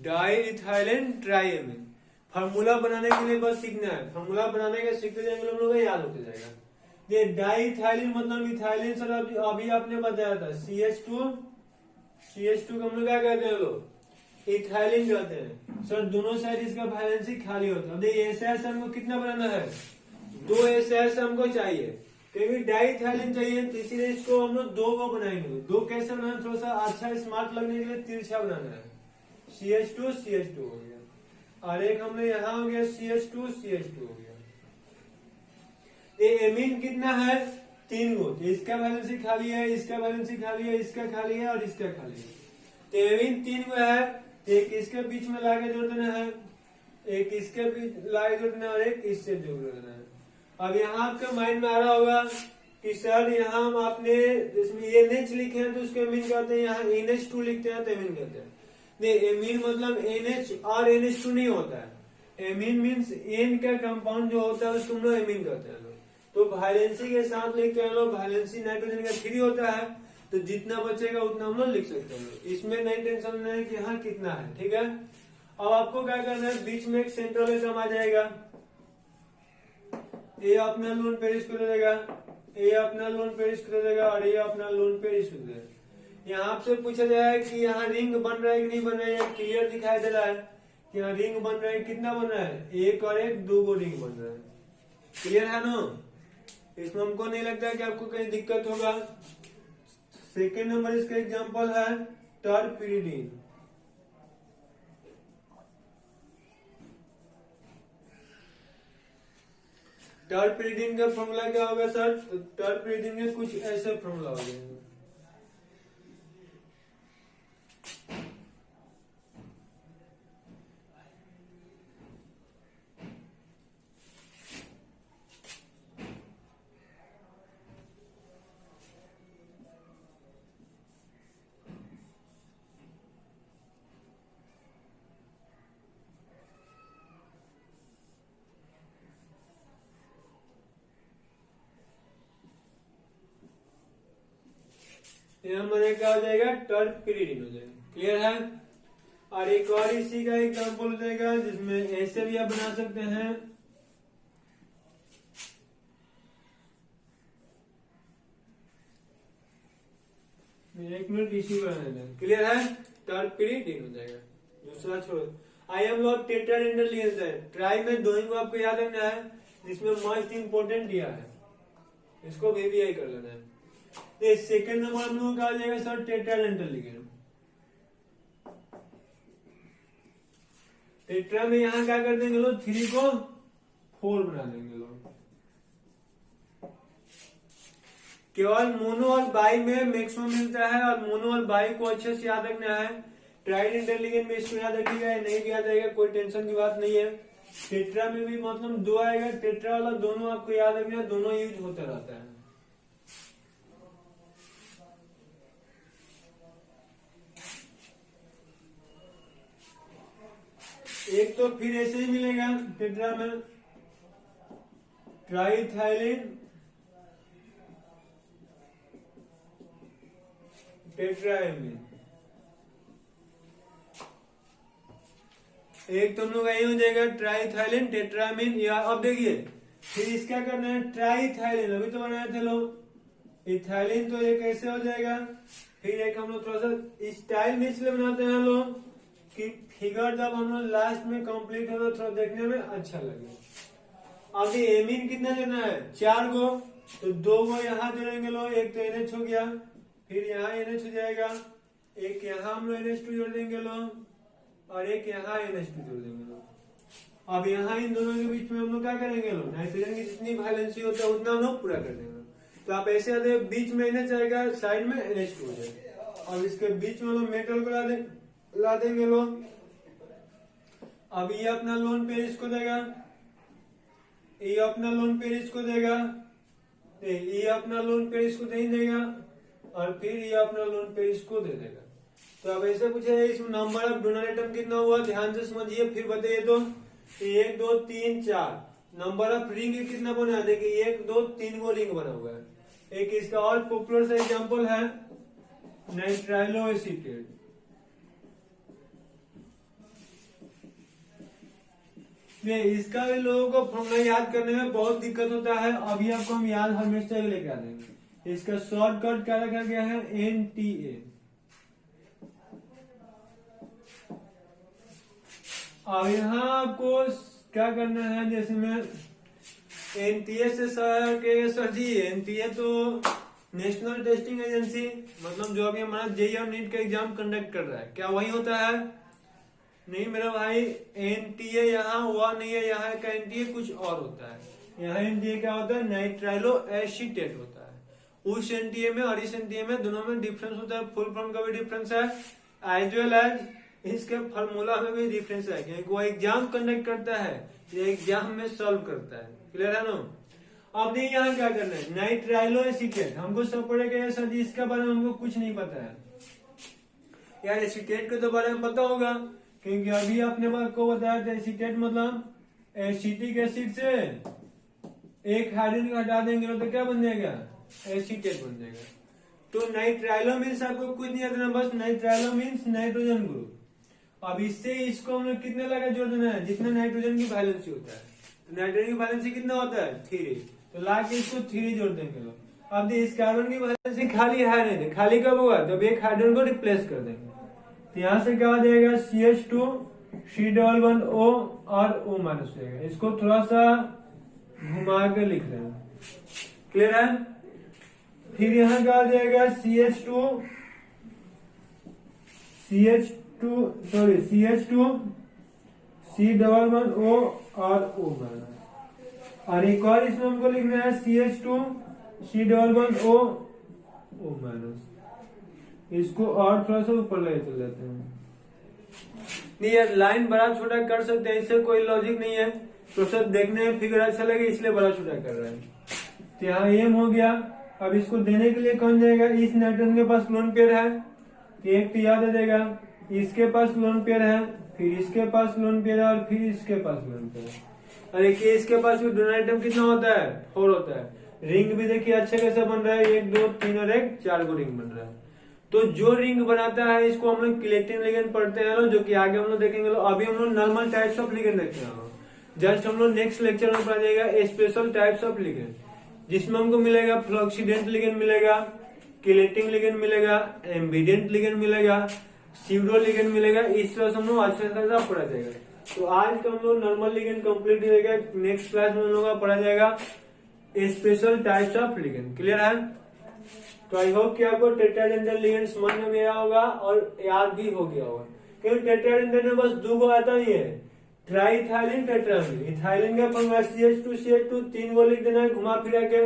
डाइथाइलिन ट्राइएमिन फार्मूला बनाने के लिए बस सीखना है, फार्मूला बनाने के सीखते जाएंगे हम लोग याद होते जाएगा। ये डाइथाइलिन मतलब इथाइलिन सर अभी आपने बताया था CH2 को हम लोग क्या कहते हैं लोग, इथाइलिन कहते हैं सर। दोनों साइड इसका वैलेंसी खाली होता है। देखिए एसएस हमको कितना बनाना है, 2 एसएस हमको चाहिए, क्योंकि डाइथाइलिन चाहिए, तो इसीलिए इसको हम लोग 2 को बनाएंगे। 2 कैसे बनाना, थोड़ा सा अच्छा स्मार्ट लगने के लिए तिरछा बनाना है। CH2 हो गया, और एक हमने यहाँ हो गया CH2 हो गया। ये एमीन कितना है, 3 गो, इसका वैलेंसी खाली है, इसका वैलेंसी खाली है, इसका खाली है और इसका खाली है। तो एमीन 3 गो है, एक इसके बीच में लाके जोड़ देना है, एक इसके बीच लाके जोड़ देना है, और एक इससे जोड़ देना है। अब यहाँ आपके माइंड में आ रहा होगा कि सर यहाँ हम आपने इसमें ये NH लिखे हैं तो उसको एमीन कहते हैं, यहाँ NH2 लिखते हैं तो एमीन कहते हैं। नहीं, एमीन मतलब NH और NH2 नहीं होता है। एमीन मीन्स N का कंपाउंड जो होता है उसको हम लोग एमीन कहते हैं। तो वैलेंसी के साथ लिखते हैं लोग, वैलेंसी नाइट्रोजन का 3 होता है, तो जितना बचेगा उतना हम लोग लिख सकते हैं। इसमें नहीं टेंशन नहीं है कि हाँ कितना है, ठीक है। अब आपको क्या करना है, बीच में एक सेंट्रल एटम आ जाएगा, ये अपना लोन पेरिस को दे देगा, ये अपना लोन पेरिस को दे देगा, और ये अपना लोन पेरिस को दे देगा। यहाँ आपसे पूछा जाए कि यहाँ रिंग बन रहा है कि नहीं बन रहा है, क्लियर दिखाई दे रहा है कि यहाँ रिंग बन रहा है। कितना बन रहा है, 1 और 1 2 गो रिंग बन रहा है। क्लियर है ना, इसमें हमको नहीं लगता है कि आपको कहीं दिक्कत होगा। सेकेंड नंबर इसका एग्जांपल है टर्पीडिन। टर्पीडिन का फॉर्मूला क्या होगा सर, टर्पीडिन के कुछ ऐसे फॉर्मूला हो जाएंगे। हमारे क्या हो जाएगा, टर्पीडिन हो जाएगा। क्लियर है। और एक और इसी का एग्जांपल हो जाएगा, जिसमें ऐसे भी आप बना सकते हैं, एक मिनट इसी को बनाना है। क्लियर है, टर्पीडिन हो जाएगा। दूसरा छोड़ो। आई एम लॉट टेट्राडेंटल लिगेंड्स है, ट्राई में 2 को आपको याद रखना है, जिसमें मोस्ट इंपोर्टेंट दिया है, इसको VBI कर लेना है। तो सेकंड नंबर हम लोग का आ जाएगा सर टेट्राडेंटल लिगेंड। टेट्रा में यहाँ क्या कर देंगे लोग, 3 को 4 बना देंगे लोग। केवल मोनो और बाई में मैक्सिमम मिलता है, और मोनो और बाई को अच्छे से याद रखना है ट्राइडेंटल लिगेंड में इसको याद रखिएगा, नहीं भी याद रहेगा कोई टेंशन की बात नहीं है। टेट्रा में भी मतलब 2 आएगा, टेट्रा वाला दोनों आपको याद रखना, दोनों यूज होता रहता है। एक तो फिर ऐसे ही मिलेगा टेट्रा में ट्राइथाइलिन टेट्राएमीन, एक तुम लोग यही हो जाएगा ट्राइथाइलिन टेट्रामीन। या अब देखिए फिर इसका करना है ट्राइथाइलिन, अभी तो बनाए थे लोग इथाइलिन, तो ये कैसे हो जाएगा। फिर एक हम लोग थोड़ा सा स्टाइल में इसलिए बनाते हैं लोग कि फिगर जब हम लोग लास्ट में कंप्लीट हो तो थोड़ा देखने में अच्छा लगे। अभी एमीन कितना देना है 4 गो, तो 2 गो यहाँ जोड़ेंगे लोग, एक तो NH हो गया, फिर यहाँ NH हो जाएगा, एक यहाँ हम लोग NH2 जोड़ देंगे लोग, और एक यहाँ NH2 जोड़ देंगे लोग। अब यहाँ इन दोनों के बीच में हम लोग क्या करेंगे लोग, नाइट्रोजन की जितनी वैलेंसी होता है उतना हम लोग पूरा कर देंगे। तो आप ऐसे आते बीच में NH आएगा, साइड में NH2 हो जाएगा, और इसके बीच में लोग मेटल को ला देंगे लोग। अब ये अपना लोन पेयर इसको देगा, ये अपना लोन पेयर इसको देगा, ये अपना लोन पेयर इसको नहीं देगा, और फिर ये अपना लोन पेयर इसको दे देगा। तो अब ऐसे पूछे इसमें नंबर ऑफ डोनर एटम कितना हुआ, ध्यान से समझिए फिर बताइए। तो 1 2 3 4 नंबर ऑफ रिंग कितना बना है, देखिए 1 2 3 गो रिंग बना हुआ है। एक इसका और पॉपुलर सा एग्जाम्पल है नाइट्राइलो एसीटेट। इसका भी लोगों को फॉर्मूला याद करने में बहुत दिक्कत होता है, अभी आपको हम याद हमेशा लेके आ देंगे। इसका शॉर्टकट क्या रखा गया है NTA। अब यहाँ आपको क्या करना है, जैसे मैं NTA से सर जी NTA तो नेशनल टेस्टिंग एजेंसी, मतलब जो अभी हमारा जेईई और नीट का एग्जाम कंडक्ट कर रहा है, क्या वही होता है? नहीं मेरा भाई, NTA यहाँ हुआ नहीं है, यहाँ का NTA कुछ और होता है। यहाँ NTA क्या होता है, नाइट्राइलो एसीटेट होता है। उस NTA में और इस NTA में दोनों में डिफरेंस होता है, फुल फॉर्म का भी डिफरेंस है, एज वेल एज इसके फॉर्मूला में भी डिफरेंस है, क्योंकि वो एग्जाम कंडक्ट करता है, ये एग्जाम में सॉल्व करता है। क्लियर है ना। अब नहीं, यहाँ क्या करना है, नाइट्राइलो एसीटेट हमको सब पड़ेगा सर जी, इसके बारे में हमको कुछ नहीं पता है यार। एसीटेट के तो बारे में पता होगा, क्योंकि अभी आपने को बताया था एसीटेट मतलब एसिटिक एसिड से एक हाइड्रोजन को हटा देंगे तो क्या बन जाएगा, एसीटेट बन जाएगा। तो नाइट्राइलो मीन्स आपको कुछ नहीं आता, बस नाइट्राइलो मीन्स नाइट्रोजन ग्रुप। अब इससे इसको हम लोग कितने लगा जोड़ देना है, जितना नाइट्रोजन की वैलेंसी होता है। तो नाइट्रोजन की वैलेंसी कितना होता है 3, तो ला के इसको 3 जोड़ देंगे लोग। अब इस कार्बन की वैलेंसी खाली है नहीं, खाली कब होगा, जब एक हाइड्रोजन को रिप्लेस कर देंगे। तो यहाँ से क्या आ जाएगा CH2 C++O और O- हो जाएगा। इसको थोड़ा सा घुमा के लिख रहे हैं, क्लियर है। फिर यहाँ क्या आ जाएगा CH2 C++O और O-, और एक और इसमें हमको लिखना है CH2 C++O O-। इसको और थोड़ा सा ऊपर ले चल जाते हैं। नहीं यार, लाइन बड़ा छोटा कर सकते हैं, इससे कोई लॉजिक नहीं है, तो सब देखने में फिगर अच्छा लगे इसलिए बड़ा छोटा कर रहे हैं। तो यहाँ एम हो गया। अब इसको देने के लिए कौन जाएगा, इस नाइट्रोजन के पास लोन पेयर है, तो एक तो याद आ जाएगा, इसके पास लोन पेयर है, फिर इसके पास लोन पेयर है, और फिर इसके पास लोन पेयर है। और देखिए इसके पास भी डोनर आइटम कितना होता है, 4 होता है। रिंग भी देखिए अच्छे कैसे बन रहा है, 1 2 3 और 1 4 गो रिंग बन रहा है। तो जो रिंग बनाता है इसको हम लोग किलेटिन लिगेंड पढ़ते हैं लोग, जो कि आगे हम लोग देखेंगे लोग। अभी हम लोग नॉर्मल टाइप्स ऑफ लिगेंड देखते हैं लोग, जस्ट हम लोग नेक्स्ट लेक्चर में पढ़ा जाएगा स्पेशल टाइप्स ऑफ लिगेंड, जिसमें हमको मिलेगा फ्लोक्सीडेंट लिगेंड मिलेगा, किलेटिन लिगेंड मिलेगा, एम्बिडेंट लिगेंड मिलेगा, स्यूडो लिगेंड मिलेगा। इस तरह से हम लोग अच्छे से पढ़ा जाएगा। तो आज का हम लोग नॉर्मल लिगेंड कंप्लीट हो जाएगा, नेक्स्ट क्लास में हम लोग का पढ़ा जाएगा special types of ligand. Clear है। तो आई होप कि आपको टेट्राडेंटल लिगेंड समझ में भी आया होगा और याद भी हो गया होगा, क्योंकि टेट्राडेंटल में बस 2 गो आता ही है, ट्राइथाइलिन टेट्रामीन। इथाइलिन का फॉर्मूला CH2 3 गो लिख देना है घुमा फिरा के,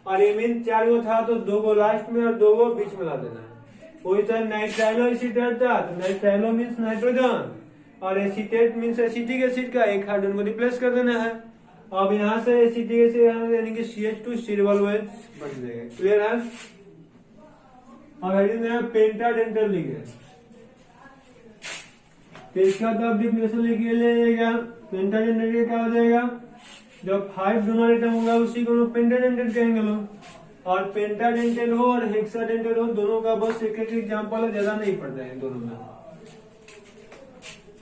और एमीन 4 गो था तो 2 गो लास्ट में और 2 गो बीच में ला देना है। वही तरह नाइट्राइलो एसीटेट था, तो नाइट्राइलो मीन्स नाइट्रोजन और एसीटेट मीन्स एसिटिक एसिड का एक हाइड्रोजन को रिप्लेस कर देना है। अब यहाँ से एसिटिक एसिड यानी कि CH2 C+H बन जाएगा। क्लियर है? अब हाइड्रोजन पेंटाडेंटल लिगेंड, तो इसका तो अब डिफिनेशन लिख लेगा। पेंटाडेंटल क्या हो जाएगा? जब 5 डोनर एटम होगा उसी को लोग पेंटाडेंटल कहेंगे लोग। और पेंटाडेंटल हो और हेक्साडेंटल हो, दोनों का बस एक एक एग्जाम्पल है, ज्यादा नहीं पड़ता है दोनों में।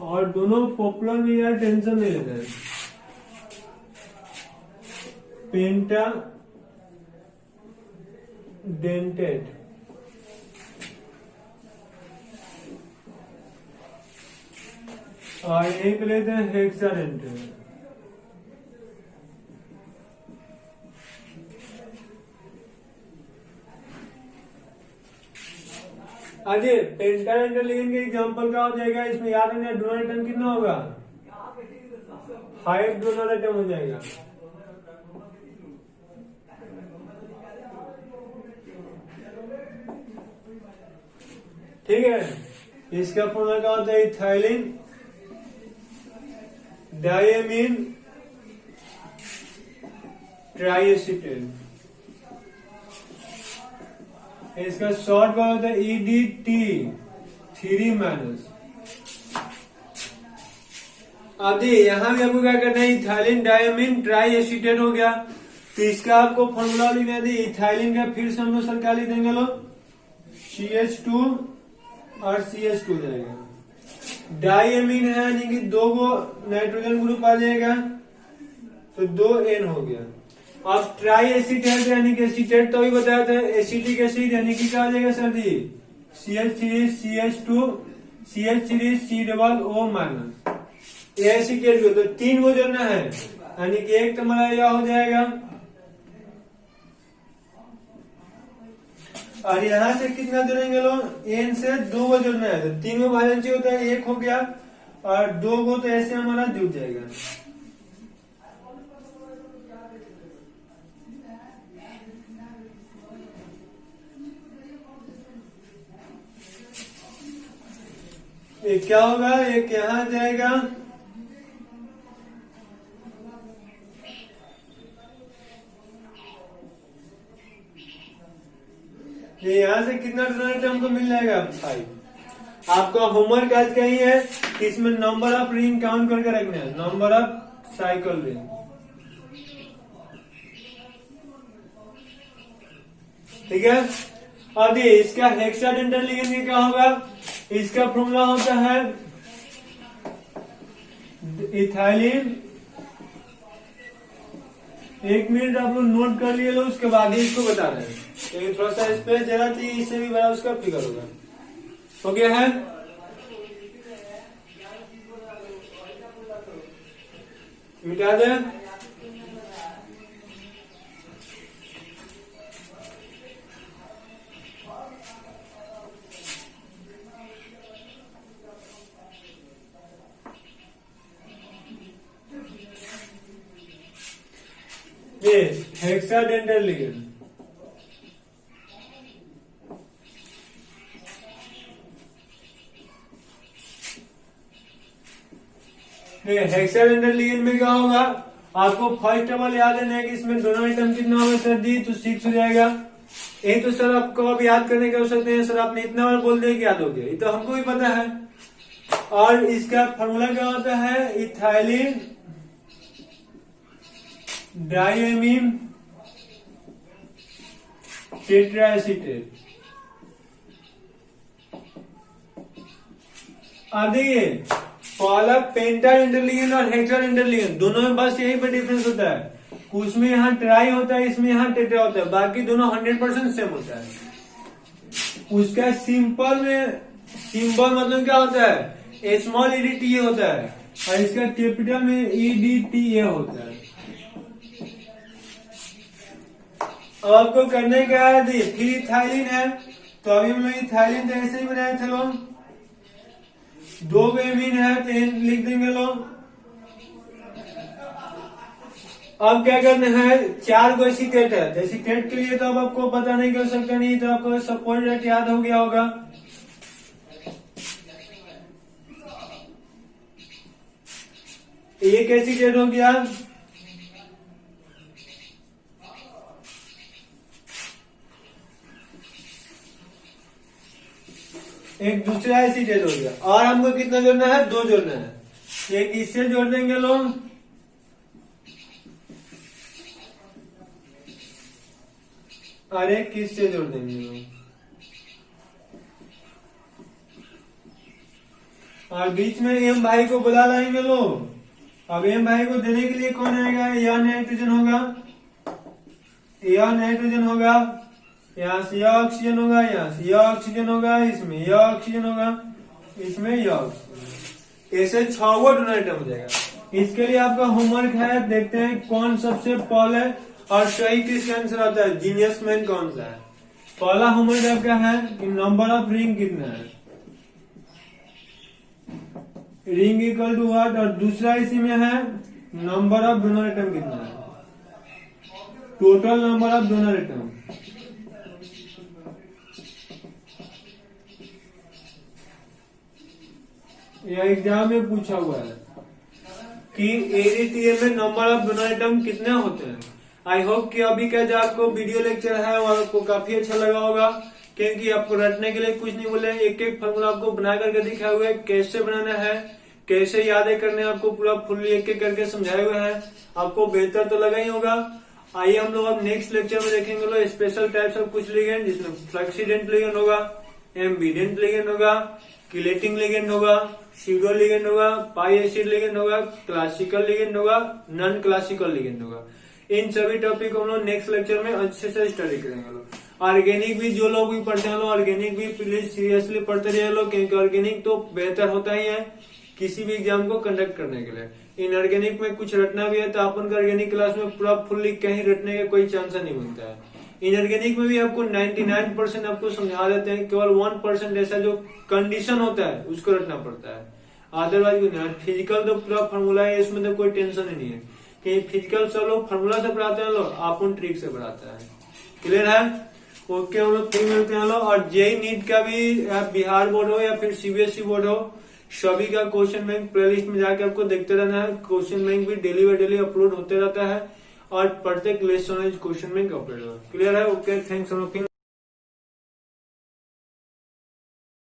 और दोनों पॉपुलर में यार टेंशन नहीं लेते हैं। पेंटाडेंटेड और एक लेते हैं हेक्साडेंटल। आगे पेंटाडेंटल लिगेंड के एग्जांपल क्या हो जाएगा? इसमें याद रखना डोनर एटम कितना होगा? 5 डोनर एटम हो जाएगा। ठीक है, इसका फॉर्मूला क्या होता है? Ethylene diamine triacetate. इसका शॉर्ट क्या होता है? EDT 3-। अब यहां भी आपको क्या करना है? इथाइलिन डायमीन ट्राइएसिटेट हो गया, तो इसका आपको फॉर्मूला लिखना है। इथाइलिन का फिर से हम लोग सर क्या लिख देंगे लोग? CH2 और CH2 जाएगा। डायमीन है यानी कि 2 को नाइट्रोजन ग्रुप आ जाएगा, तो 2N हो गया। अब ट्राई एसिटेट यानी कि एसिटेट तो अभी बताया था, एसिटिक एसिड यानी कि क्या आ जाएगा सर जी? CH3 CH2 CH3 C+O-। ये एसिटेट भी तो 3 को जोड़ना है, यानी कि एक तुम्हारा यह हो जाएगा। और यहाँ से कितना जोड़ेंगे लोग? N से 2 को जोड़ना है, तो 3 को वैलेंसी होता है, 1 हो गया और 2 को तो ऐसे हमारा जुड़ जाएगा। एक क्या होगा? एक यहां जाएगा, ये यहां से कितना डोनर हमको मिल जाएगा? 5। आपका होमवर्क आज का ही है कि इसमें नंबर ऑफ रिंग काउंट करके रखना है, नंबर ऑफ साइकिल रिंग। ठीक है, अब ये इसका हेक्साडेंटल लिगेंड क्या होगा? इसका फॉर्मूला होता है इथाइलिन। 1 मिनट आप लोग नोट कर लिए लो, उसके बाद ही इसको बता रहे हैं, क्योंकि थोड़ा सा स्पेस ज्यादा चाहिए, इससे भी बड़ा उसका फिगर होगा। हो गया है? मिटा दें। ये हेक्साडेंटल लिगेंड, हेक्साडेंटल लिगेंड में क्या होगा? आपको फर्स्ट ऑफ ऑल याद है कि इसमें डोनर एटम कितना होगा सर जी? तो 6 हो जाएगा। यही तो सर आपको अब याद करने के आवश्यकता है, सर आपने इतना बार बोल दिया कि याद हो गया, ये तो हमको भी पता है। और इसका फॉर्मूला क्या होता है? Ethylene diamine tetraacetate. अब देखिए, पहला पेंटाडेंटल लिगेंड और हेक्साडेंटल लिगेंड दोनों में बस यही पे डिफरेंस होता है, उसमें यहाँ ट्राई होता है, इसमें यहाँ टेट्रा होता है, बाकी दोनों 100% सेम होता है। उसका सिंपल में सिंबल मतलब क्या होता है? स्मॉल EDTA होता है, और इसका कैपिटल में EDTA होता है। अब आपको करने क्या है? फिर इथाइलिन है, तो अभी हम लोग इथाइलिन तो ऐसे ही बनाए थे लोग, 2 एमीन है तो लिख देंगे लोग। अब क्या करना है, 4 को एसिटेट है, तो एसिटेट के लिए तो अब आपको पता नहीं कर सकते, नहीं तो आपको सपोर्ट रेट याद हो गया होगा। एक एसिटेट हो गया, एक दूसरा एसिटेट हो गया, और हमको कितना जोड़ना है, 2 जोड़ना है। एक इससे जोड़ देंगे लोग, और एक किससे जोड़ देंगे लोग, और बीच में एम भाई को बुला लाएंगे लोग। अब एम भाई को देने के लिए कौन आएगा, यह नाइट्रोजन होगा, यह नाइट्रोजन होगा, यहाँ से यह ऑक्सीजन होगा, यहाँ से यह ऑक्सीजन होगा, इसमें यह ऑक्सीजन होगा, इसमें यह ऑक्सीजन, ऐसे 6 गो डोनेट हो जाएगा। इसके लिए आपका होमवर्क है, देखते हैं कौन सबसे पहले और सही किसका आंसर आता है, जीनियस मैन कौन सा है। पहला होमवर्क आपका है कि नंबर ऑफ रिंग कितना है, रिंग इक्वल टू व्हाट, और दूसरा इसी में है नंबर ऑफ डोनर एटम कितना है, total number of donor atom. यह एग्जाम में पूछा हुआ है कि एडीटीएम में नंबर ऑफ डोनर एटम कितने होते हैं। आई होप कि अभी का जो आपको वीडियो लेक्चर है वो आपको काफी अच्छा लगा होगा, क्योंकि आपको रटने के लिए कुछ नहीं बोले, एक एक फॉर्मूला आपको बना करके दिखाए हुए, कैसे बनाना है, कैसे यादें करने, आपको पूरा फुल्ली एक एक करके समझाए हुए हैं। आपको बेहतर तो लगा ही होगा। आइए हम लोग अब नेक्स्ट लेक्चर में देखेंगे लोग स्पेशल टाइप्स ऑफ कुछ लिगेंड, जिसमें फ्लक्सीडेंट लिगेंड होगा, एम्बिडेंट लिगेंड होगा, किलेटिंग लिगेंड होगा, सीडो लिगेंड होगा, पाई एसिड लिगेंड होगा, क्लासिकल लिगेंड होगा, नॉन क्लासिकल लिगेंड होगा। इन सभी टॉपिक को हम लोग नेक्स्ट लेक्चर में अच्छे से स्टडी करेंगे लोग। ऑर्गेनिक भी जो लोग भी पढ़ते हैं लोग, ऑर्गेनिक भी प्लीज सीरियसली पढ़ते रहे लोग, क्योंकि ऑर्गेनिक तो बेहतर होता ही है किसी भी एग्जाम को कंडक्ट करने के लिए। इन ऑर्गेनिक में कुछ रटना भी है तो अपन का ऑर्गेनिक क्लास में पूरा फुल्ली कहीं रटने का कोई चांस नहीं बनता है। इनऑर्गेनिक में भी आपको 99% आपको समझा देते हैं, केवल 1% ऐसा जो कंडीशन होता है उसको रटना पड़ता है, अदरवाइज नहीं। फिजिकल तो पूरा फॉर्मूला है, इसमें तो कोई टेंशन ही नहीं है कि फिजिकल सब लोग फॉर्मूला से पढ़ाते हैं लोग, अपन ट्रिक से पढ़ाता है। क्लियर है? ओके, हम लोग फिर मिलते हैं लोग। और जेई नीट का भी बिहार बोर्ड हो या फिर सीबीएसई बोर्ड हो, सभी का क्वेश्चन बैंक प्लेलिस्ट में जाके आपको देखते रहना है। क्वेश्चन बैंक भी डेली बाय डेली अपलोड होते रहता है और प्रत्येक lesson wise question bank upload होगा। क्लियर है? Okay, thanks.